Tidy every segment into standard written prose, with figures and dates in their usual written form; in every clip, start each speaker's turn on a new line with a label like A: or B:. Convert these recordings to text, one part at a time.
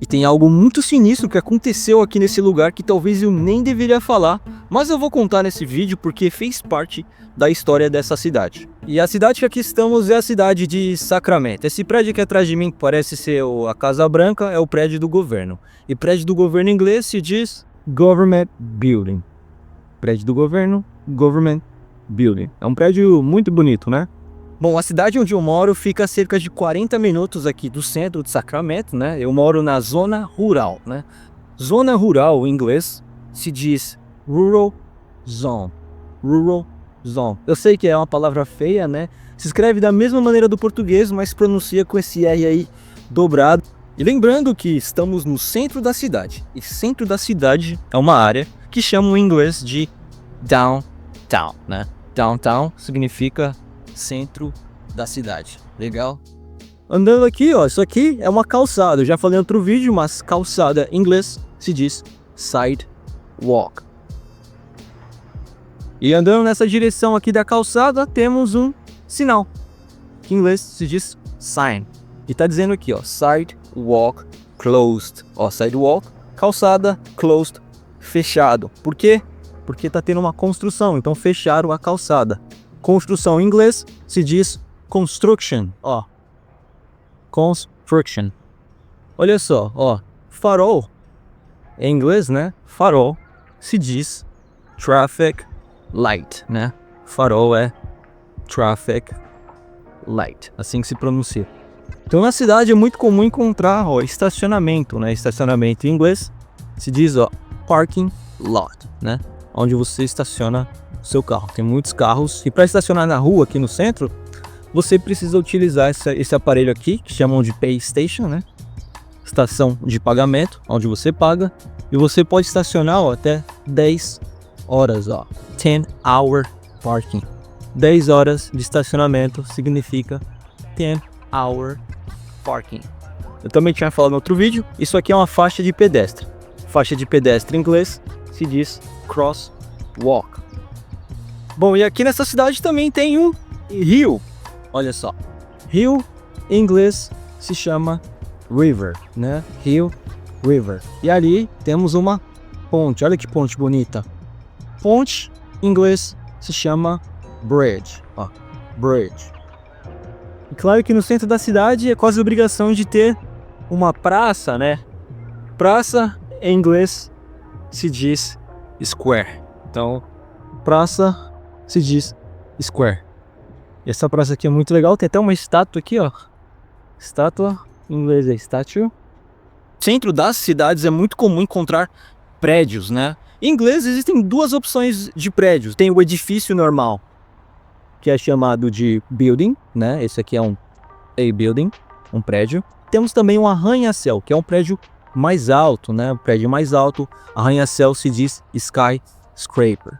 A: E tem algo muito sinistro que aconteceu aqui nesse lugar que talvez eu nem deveria falar, mas eu vou contar nesse vídeo porque fez parte da história dessa cidade. E a cidade que aqui estamos é a cidade de Sacramento. Esse prédio aqui atrás de mim, que parece ser a Casa Branca, é o prédio do governo. E prédio do governo em inglês se diz Government Building. Prédio do governo, Government Building. É um prédio muito bonito, né? Bom, a cidade onde eu moro fica a cerca de 40 minutos aqui do centro de Sacramento, né? Eu moro na zona rural, né? Zona rural, em inglês, se diz Rural Zone. Rural Zone. Eu sei que é uma palavra feia, né? Se escreve da mesma maneira do português, mas pronuncia com esse R aí dobrado. E lembrando que estamos no centro da cidade. E centro da cidade é uma área que chamam em inglês de downtown, né? Downtown significa centro da cidade. Legal? Andando aqui, ó, isso aqui é uma calçada. Eu já falei em outro vídeo, mas calçada em inglês se diz sidewalk. E andando nessa direção aqui da calçada, temos um sinal, que em inglês se diz sign. E tá dizendo aqui, ó, sidewalk closed. Ó, sidewalk, calçada, closed, fechado. Por quê? Porque tá tendo uma construção, então fecharam a calçada. Construção em inglês se diz construction, ó. Construction. Olha só, ó. Farol, em inglês, né? Farol se diz traffic light, né? Farol é traffic light, assim que se pronuncia. Então na cidade é muito comum encontrar, ó, estacionamento, né? Estacionamento em inglês se diz, ó, parking lot, né? Onde você estaciona seu carro. Tem muitos carros e para estacionar na rua aqui no centro, você precisa utilizar esse aparelho aqui, que chamam de Pay Station, né? Estação de pagamento, onde você paga e você pode estacionar, ó, até 10 horas, ó. 10-hour parking. 10 horas de estacionamento significa 10-hour parking. Eu também tinha falado no outro vídeo, isso aqui é uma faixa de pedestre. Faixa de pedestre em inglês se diz crosswalk. Bom, e aqui nessa cidade também tem um rio. Olha só. Rio, em inglês, se chama river, né? Rio, river. E ali temos uma ponte. Olha que ponte bonita. Ponte, em inglês, se chama bridge. Ó, bridge. E claro que no centro da cidade é quase obrigação de ter uma praça, né? Praça, em inglês, se diz square. Então, praça se diz square. E essa praça aqui é muito legal, tem até uma estátua aqui, ó. Estátua, em inglês é statue. Centro das cidades é muito comum encontrar prédios, né? Em inglês existem duas opções de prédios. Tem o edifício normal, que é chamado de building, né? Esse aqui é um a building, um prédio. Temos também um arranha-céu, que é um prédio mais alto, né? Um prédio mais alto. Arranha-céu se diz skyscraper.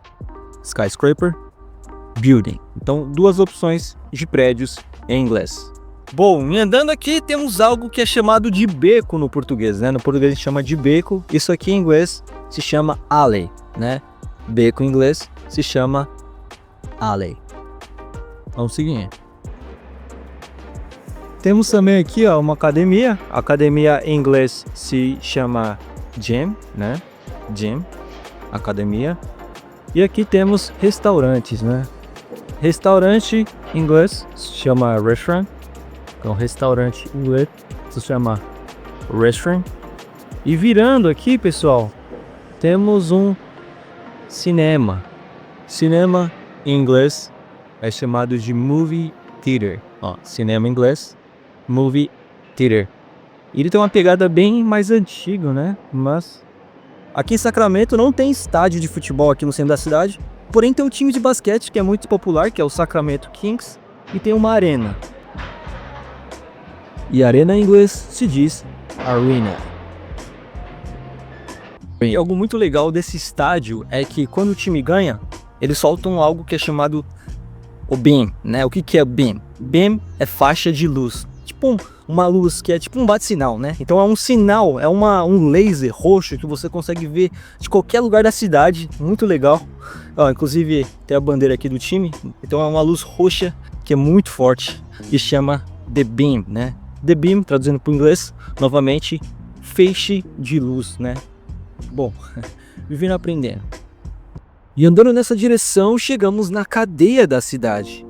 A: Skyscraper, building. Então, duas opções de prédios em inglês. Bom, e andando aqui temos algo que é chamado de beco no português, né? No português a gente chama de beco. Isso aqui em inglês se chama alley, né? Beco em inglês se chama alley. Vamos seguir. Temos também aqui, ó, uma academia. A academia em inglês se chama gym, né? Gym, academia. E aqui temos restaurantes, né? Restaurante em inglês se chama restaurant. Então, restaurante em inglês se chama restaurant. E virando aqui, pessoal, temos um cinema. Cinema em inglês é chamado de movie theater. Ó, cinema em inglês, movie theater. Ele tem uma pegada bem mais antiga, né? Mas aqui em Sacramento não tem estádio de futebol aqui no centro da cidade. Porém tem um time de basquete que é muito popular, que é o Sacramento Kings. E tem uma arena. E arena em inglês se diz arena. E algo muito legal desse estádio é que quando o time ganha, eles soltam algo que é chamado o beam, né? O que é o beam? Beam é faixa de luz. Tipo uma luz que é tipo um bate-sinal, né? Então é um sinal, é um laser roxo que você consegue ver de qualquer lugar da cidade. Muito legal. Ó, inclusive tem a bandeira aqui do time. Então é uma luz roxa que é muito forte e chama The Beam, né? The Beam, traduzindo para o inglês, novamente, feixe de luz, né? Bom, vivendo aprendendo. E andando nessa direção, chegamos na cadeia da cidade.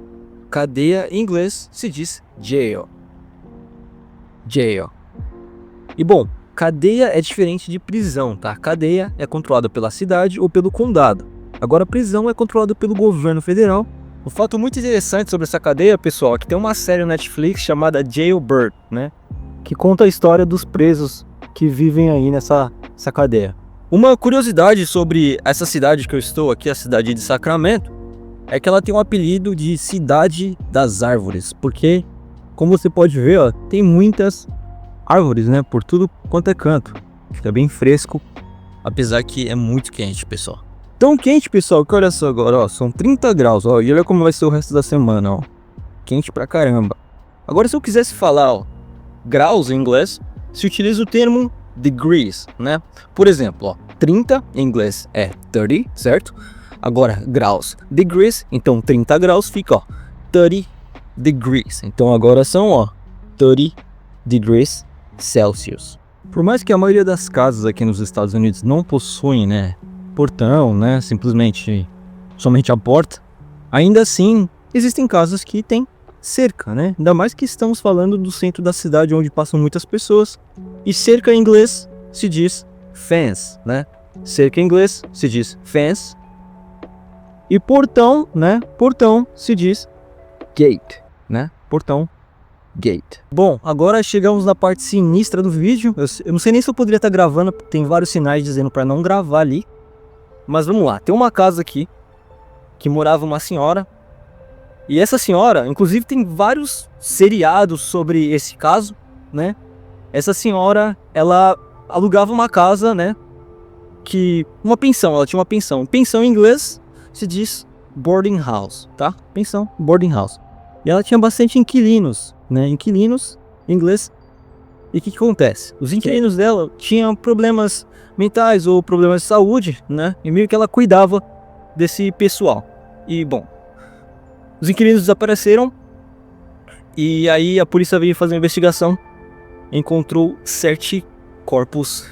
A: Cadeia em inglês se diz jail. Jail. E bom, cadeia é diferente de prisão, tá? Cadeia é controlada pela cidade ou pelo condado. Agora, prisão é controlada pelo governo federal. Um fato muito interessante sobre essa cadeia, pessoal, é que tem uma série no Netflix chamada Jailbird, né? Que conta a história dos presos que vivem aí nessa cadeia. Uma curiosidade sobre essa cidade que eu estou aqui, a cidade de Sacramento, é que ela tem um apelido de Cidade das Árvores, porque, como você pode ver, ó, tem muitas árvores, né, por tudo quanto é canto. Fica bem fresco, apesar que é muito quente, pessoal. Tão quente, pessoal, que olha só agora, ó, são 30 graus, ó, e olha como vai ser o resto da semana, ó. Quente pra caramba. Agora, se eu quisesse falar, ó, graus em inglês, se utiliza o termo degrees, né? Por exemplo, ó, 30 em inglês é 30, certo? Agora, graus, degrees, então 30 graus fica, ó, 30 degrees. Então agora são, ó, 30 degrees Celsius. Por mais que a maioria das casas aqui nos Estados Unidos não possuem, né, portão, né, simplesmente somente a porta, ainda assim existem casas que têm cerca, né? Ainda mais que estamos falando do centro da cidade onde passam muitas pessoas. E cerca em inglês se diz fence, né? Cerca em inglês se diz fence. E portão, né? Portão se diz gate, né? Portão, gate. Bom, agora chegamos na parte sinistra do vídeo. Eu não sei nem se eu poderia estar gravando, tem vários sinais dizendo para não gravar ali. Mas vamos lá, tem uma casa aqui que morava uma senhora. E essa senhora, inclusive tem vários seriados sobre esse caso, né? Essa senhora, ela alugava uma casa, né? Uma pensão, ela tinha uma pensão. Pensão em inglês se diz boarding house, tá? Pensão, boarding house. E ela tinha bastante inquilinos, né? Inquilinos, em inglês. E o que acontece? Os inquilinos dela tinham problemas mentais ou problemas de saúde, né? E meio que ela cuidava desse pessoal. E, bom, os inquilinos desapareceram e aí a polícia veio fazer uma investigação, encontrou 7 corpos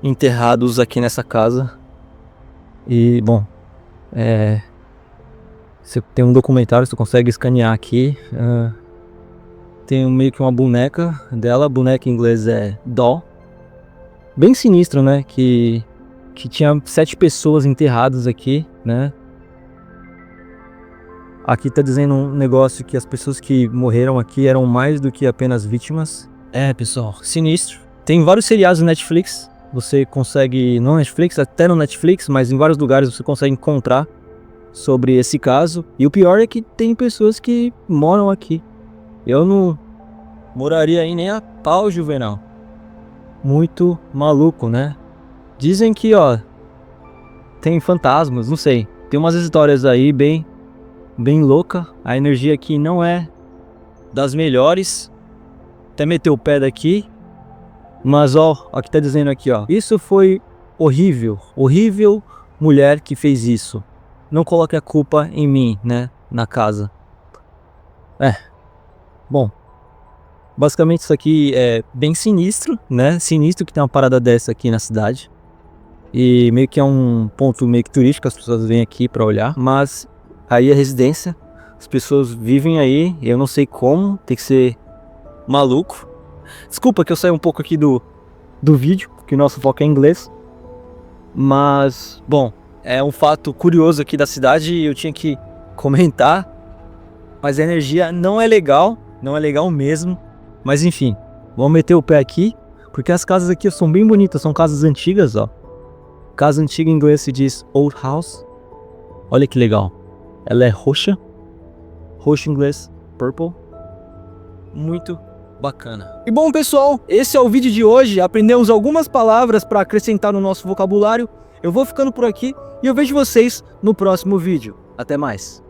A: enterrados aqui nessa casa. E bom, você tem um documentário, você consegue escanear aqui. Tem meio que uma boneca dela, a boneca em inglês é doll. Bem sinistro, né? Que tinha 7 pessoas enterradas aqui, né? Aqui tá dizendo um negócio que as pessoas que morreram aqui eram mais do que apenas vítimas. É, pessoal, sinistro. Tem vários seriados no Netflix. Você consegue, não no Netflix, até no Netflix, mas em vários lugares você consegue encontrar sobre esse caso. E o pior é que tem pessoas que moram aqui. Eu não moraria aí nem a pau, Juvenal. Muito maluco, né? Dizem que, ó, tem fantasmas, não sei. Tem umas histórias aí bem louca. A energia aqui não é das melhores. Até meteu o pé daqui. Mas ó, o que tá dizendo aqui, ó. Isso foi horrível. Horrível mulher que fez isso. Não coloque a culpa em mim, né? Na casa. Bom. Basicamente isso aqui é bem sinistro, né? Sinistro que tem uma parada dessa aqui na cidade. E meio que é um ponto meio que turístico. As pessoas vêm aqui pra olhar. Mas aí a residência, as pessoas vivem aí, eu não sei como, tem que ser maluco. Desculpa que eu saí um pouco aqui do vídeo, porque o nosso foco é em inglês. Mas, bom, é um fato curioso aqui da cidade e eu tinha que comentar. Mas a energia não é legal mesmo. Mas enfim, vamos meter o pé aqui, porque as casas aqui são bem bonitas, são casas antigas, ó. Casa antiga em inglês se diz old house. Olha que legal. Ela é roxa. Roxo em inglês, purple. Muito bacana. E bom, pessoal, esse é o vídeo de hoje. Aprendemos algumas palavras para acrescentar no nosso vocabulário. Eu vou ficando por aqui e eu vejo vocês no próximo vídeo. Até mais.